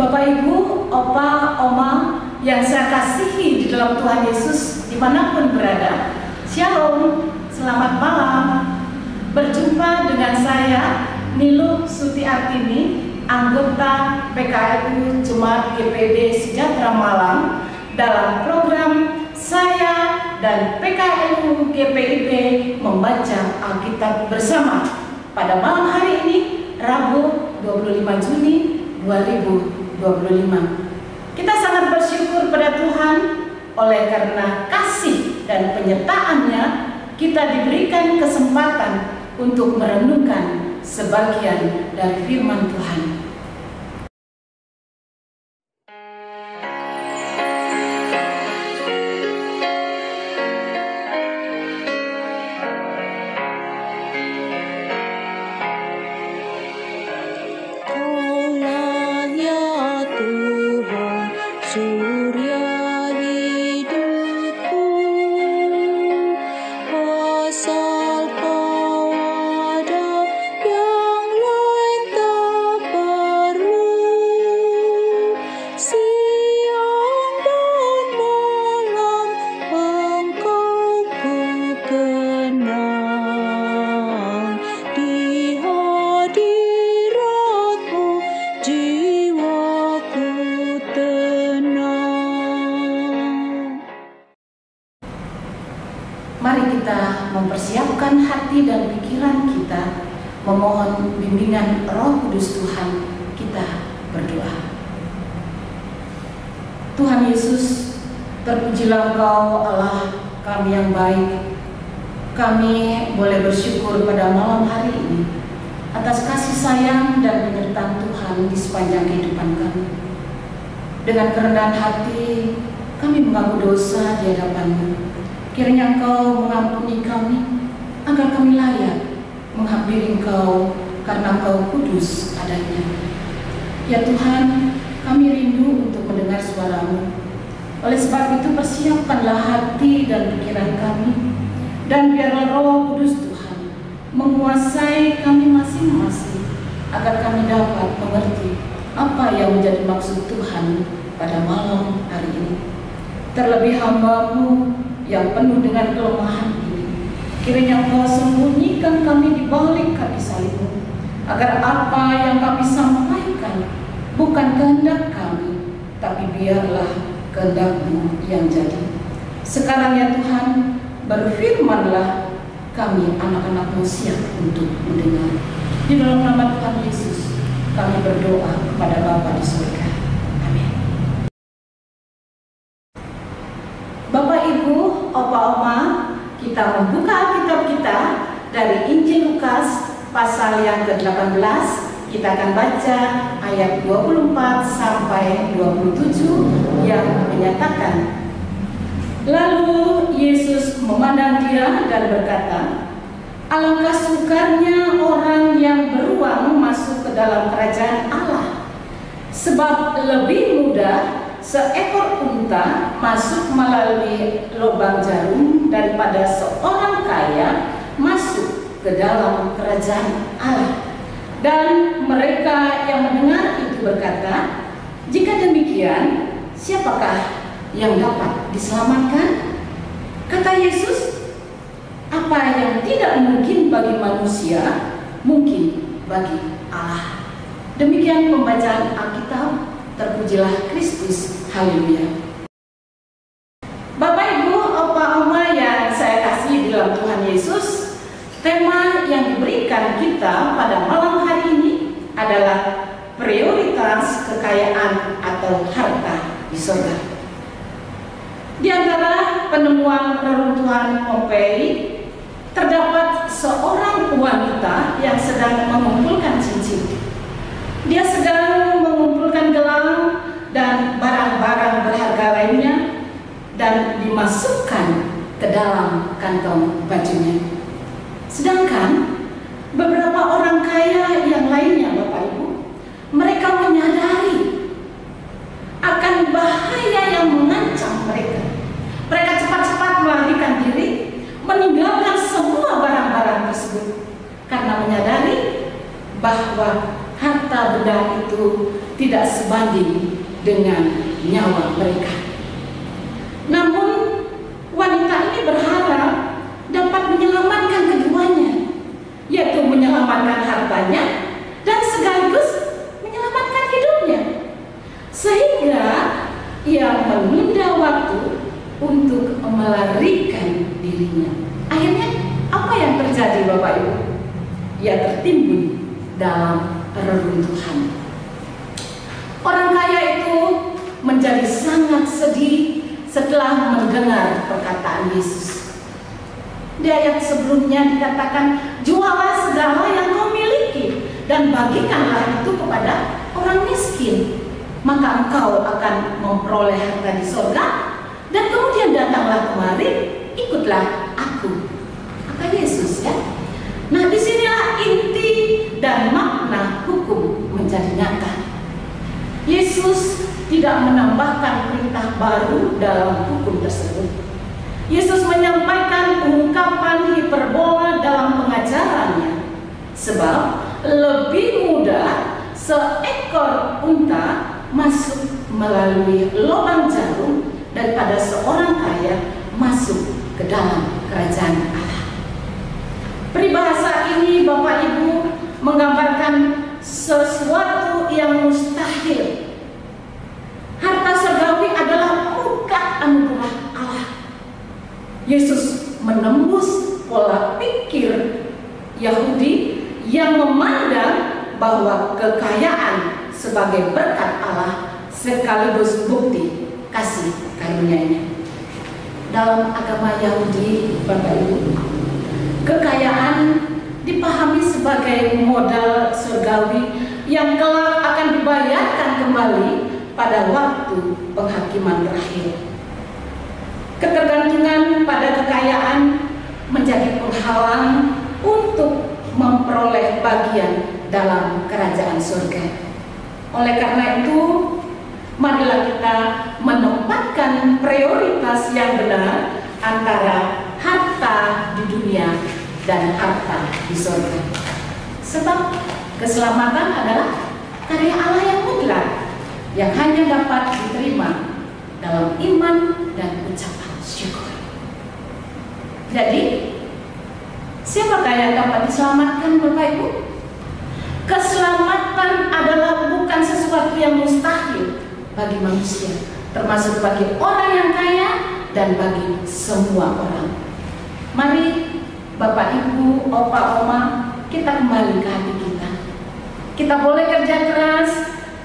Bapak, Ibu, Opa, Oma yang saya kasihi di dalam Tuhan Yesus dimanapun berada, Shalom, selamat malam. Berjumpa dengan saya, Nilu Suti Artini, anggota PKLU Jemaat GPD Sejahtera Malang, dalam program saya dan PKLU GPIB membaca Alkitab bersama pada malam hari ini, Rabu 25 Juni 2025. Kita sangat bersyukur pada Tuhan oleh karena kasih dan penyertaannya kita diberikan kesempatan untuk merenungkan sebagian dari firman Tuhan. Mari kita mempersiapkan hati dan pikiran kita, memohon bimbingan Roh Kudus Tuhan. Kita berdoa. Tuhan Yesus, terpujilah Engkau Allah kami yang baik. Kami boleh bersyukur pada malam hari ini atas kasih sayang dan penyertaan Tuhan di sepanjang kehidupan kami. Dengan kerendahan hati kami mengaku dosa di hadapan-Mu. Kiranya Engkau mengampuni kami, agar kami layak menghampiri Engkau karena Engkau kudus adanya. Ya Tuhan, kami rindu untuk mendengar suara-Mu. Oleh sebab itu persiapkanlah hati dan pikiran kami, dan biarlah Roh Kudus Tuhan menguasai kami masing-masing, agar kami dapat mengerti apa yang menjadi maksud Tuhan pada malam hari ini. Terlebih hamba-Mu yang penuh dengan kelemahan ini, kiranya Engkau sembunyikan kami di balik kaki salib-Mu, agar apa yang kami sampaikan bukan kehendak kami, tapi biarlah kehendak-Mu yang jadi. Sekarang ya Tuhan, berfirmanlah, kami anak-anak-Mu siap untuk mendengar. Di dalam nama Tuhan Yesus kami berdoa kepada Bapa di surga. Bapak, Ibu, Opa, Oma, kita membuka Alkitab kita dari Injil Lukas pasal yang ke-18. Kita akan baca ayat 24 sampai 27 yang menyatakan, lalu Yesus memandang dia dan berkata, alangkah sukarnya orang yang beruang masuk ke dalam kerajaan Allah. Sebab lebih mudah seekor unta masuk melalui lubang jarum daripada seorang kaya masuk ke dalam kerajaan Allah. Dan mereka yang mendengar itu berkata, jika demikian, siapakah yang dapat diselamatkan? Kata Yesus, apa yang tidak mungkin bagi manusia, mungkin bagi Allah. Demikian pembacaan Alkitab. Terpujilah Kristus, haleluya. Bapak, Ibu, Opa, Oma yang saya kasih di dalam Tuhan Yesus, tema yang diberikan kita pada malam hari ini adalah prioritas kekayaan atau harta di surga. Di antara penemuan reruntuhan Pompei, terdapat seorang wanita yang sedang mengumpulkan cincin. Dia sedang mengumpulkan gelang dan barang-barang berharga lainnya dan dimasukkan ke dalam kantong bajunya. Sedangkan beberapa orang kaya yang lainnya, Bapak Ibu, mereka menyadari akan bahaya yang mengancam mereka. Mereka cepat-cepat melarikan diri, meninggalkan semua barang-barang tersebut karena menyadari bahwa harta harta benda itu tidak sebanding dengan nyawa mereka. Namun wanita ini berharap dapat menyelamatkan keduanya, yaitu menyelamatkan hartanya dan sekaligus menyelamatkan hidupnya. Sehingga ia menunda waktu untuk melarikan dirinya. Akhirnya apa yang terjadi Bapak Ibu? Ia tertimbun dalam reruntuhan. Orang kaya itu menjadi sangat sedih setelah mendengar perkataan Yesus. Di ayat sebelumnya dikatakan, jualah segala yang kau miliki dan bagikanlah itu kepada orang miskin, maka engkau akan memperoleh harta di sorga, dan kemudian datanglah kemari, ikutlah aku. Kata Yesus ya. Nah, disinilah inti dan makna hukum menjadi nyata. Yesus tidak menambahkan perintah baru dalam hukum tersebut. Yesus menyampaikan ungkapan hiperbola dalam pengajarannya, sebab lebih mudah seekor unta masuk melalui lubang jarum daripada seorang kaya masuk ke dalam kerajaan Allah. Peribahasa ini Bapak Ibu menggambarkan sesuatu yang mustahil. Harta surgawi adalah murka anugerah Allah. Yesus menembus pola pikir Yahudi yang memandang bahwa kekayaan sebagai berkat Allah sekaligus bukti kasih karunia-Nya. Dalam agama Yahudi, Bapak Ibu, kekayaan dipahami sebagai modal surgawi yang kelak akan dibayarkan kembali pada waktu penghakiman terakhir. Ketergantungan pada kekayaan menjadi penghalang untuk memperoleh bagian dalam kerajaan surga. Oleh karena itu, marilah kita menempatkan prioritas yang benar antara harta di dunia dan harta di surga. Sebab keselamatan adalah karya Allah yang mutlak, yang hanya dapat diterima dalam iman dan ucapan syukur. Jadi, siapakah yang dapat diselamatkan Bapak Ibu? Keselamatan adalah bukan sesuatu yang mustahil bagi manusia, termasuk bagi orang yang kaya dan bagi semua orang. Mari Bapak Ibu, Opa Oma, kita kembali ke hati kita. Kita boleh kerja keras,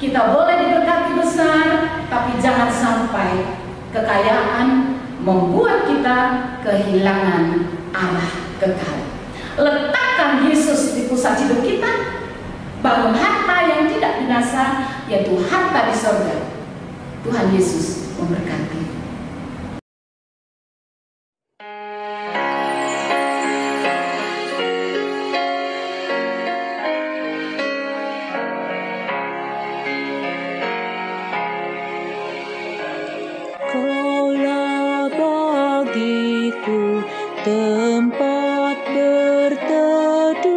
kita boleh diberkati besar, tapi jangan sampai kekayaan membuat kita kehilangan arah kekal. Letakkan Yesus di pusat hidup kita. Bangun harta yang tidak binasa, yaitu harta di surga. Tuhan Yesus memberkati. Kaulah bagiku tempat berteduh,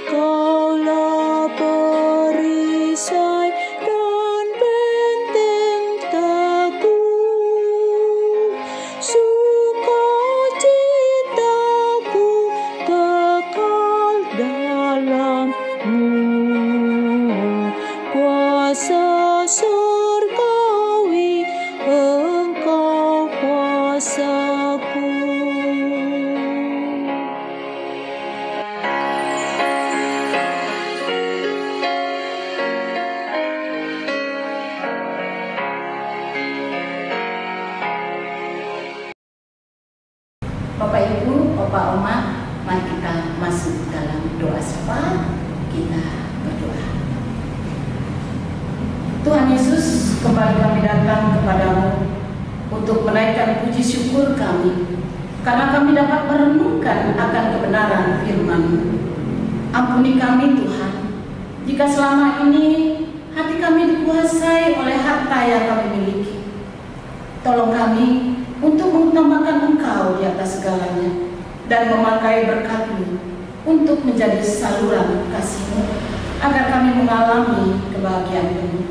Kaulah perisai dan benteng teguh. Sukacitaku kekal dalam-Mu, kuasa surgawi Engkau kuasaku. Bapak Ibu, Opa Oma, mari kita masuk dalam doa syafaat. Kita berdoa. Tuhan Yesus, kembali kami datang kepadamu untuk menaikkan puji syukur kami, karena kami dapat merenungkan akan kebenaran firman-Mu. Ampuni kami Tuhan, jika selama ini hati kami dikuasai oleh harta yang kami miliki. Tolong kami untuk mengutamakan Engkau di atas segalanya dan memakai berkat-Mu untuk menjadi saluran kasih-Mu agar kami mengalami kebahagiaan penuh.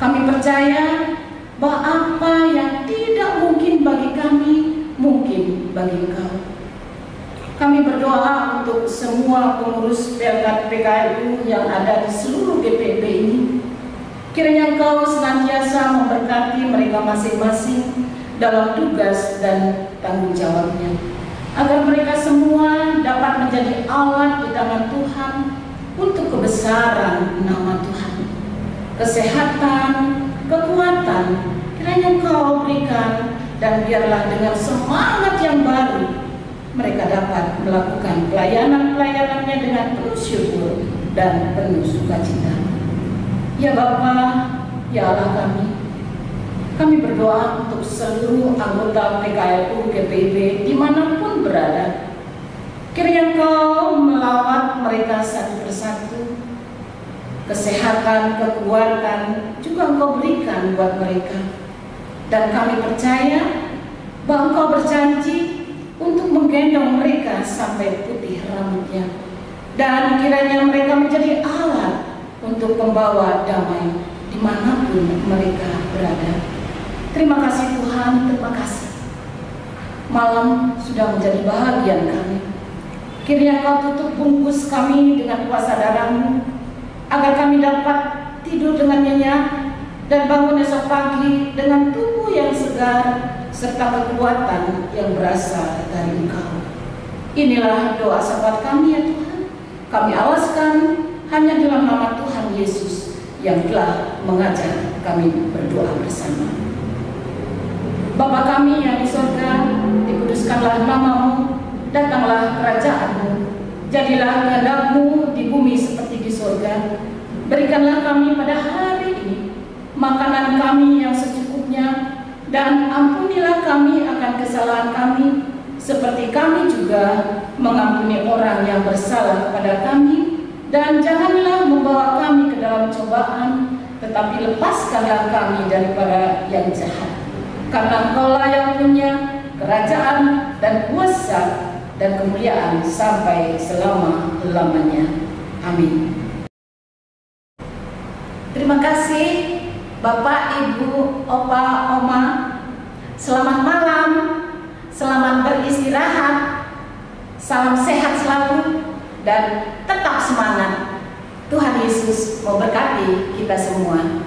Kami percaya bahwa apa yang tidak mungkin bagi kami, mungkin bagi Engkau. Kami berdoa untuk semua pengurus PKLU yang ada di seluruh GPB ini. Kiranya Engkau senantiasa memberkati mereka masing-masing dalam tugas dan tanggung jawabnya, agar mereka semua dapat menjadi alat di tangan Tuhan untuk kebesaran nama Tuhan. Kesehatan, kekuatan, kiranya Engkau berikan, dan biarlah dengan semangat yang baru mereka dapat melakukan pelayanan-pelayanannya dengan penuh syukur dan penuh sukacita. Ya Bapa, ya Allah kami berdoa untuk seluruh anggota PKLU GPB dimanapun berada. Kiranya Engkau melawat mereka satu persatu. Kesehatan, kekuatan juga Engkau berikan buat mereka. Dan kami percaya bahwa Engkau berjanji untuk menggendong mereka sampai putih rambutnya. Dan kiranya mereka menjadi alat untuk membawa damai dimanapun mereka berada. Terima kasih Tuhan, terima kasih. Malam sudah menjadi bahagian kami. Kiranya Kau tutup bungkus kami dengan kuasa darah-Mu, agar kami dapat tidur dengan nyenyak dan bangun esok pagi dengan tubuh yang segar serta kekuatan yang berasal dari Engkau. Inilah doa syafaat kami ya Tuhan. Kami alaskan hanya dalam nama Tuhan Yesus yang telah mengajar kami berdoa bersama. Bapa kami yang di surga, dikuduskanlah nama-Mu, datanglah kerajaan-Mu, jadilah kehendak-Mu di bumi seperti di surga. Berikanlah kami pada hari ini makanan kami yang secukupnya, dan ampunilah kami akan kesalahan kami, seperti kami juga mengampuni orang yang bersalah kepada kami. Dan janganlah membawa kami ke dalam cobaan, tetapi lepaskanlah kami daripada yang jahat. Karena Engkaulah yang punya kerajaan dan kuasa dan kemuliaan sampai selama-lamanya. Amin. Terima kasih Bapak, Ibu, Opa, Oma. Selamat malam, selamat beristirahat, salam sehat selalu, dan tetap semangat. Tuhan Yesus memberkati kita semua.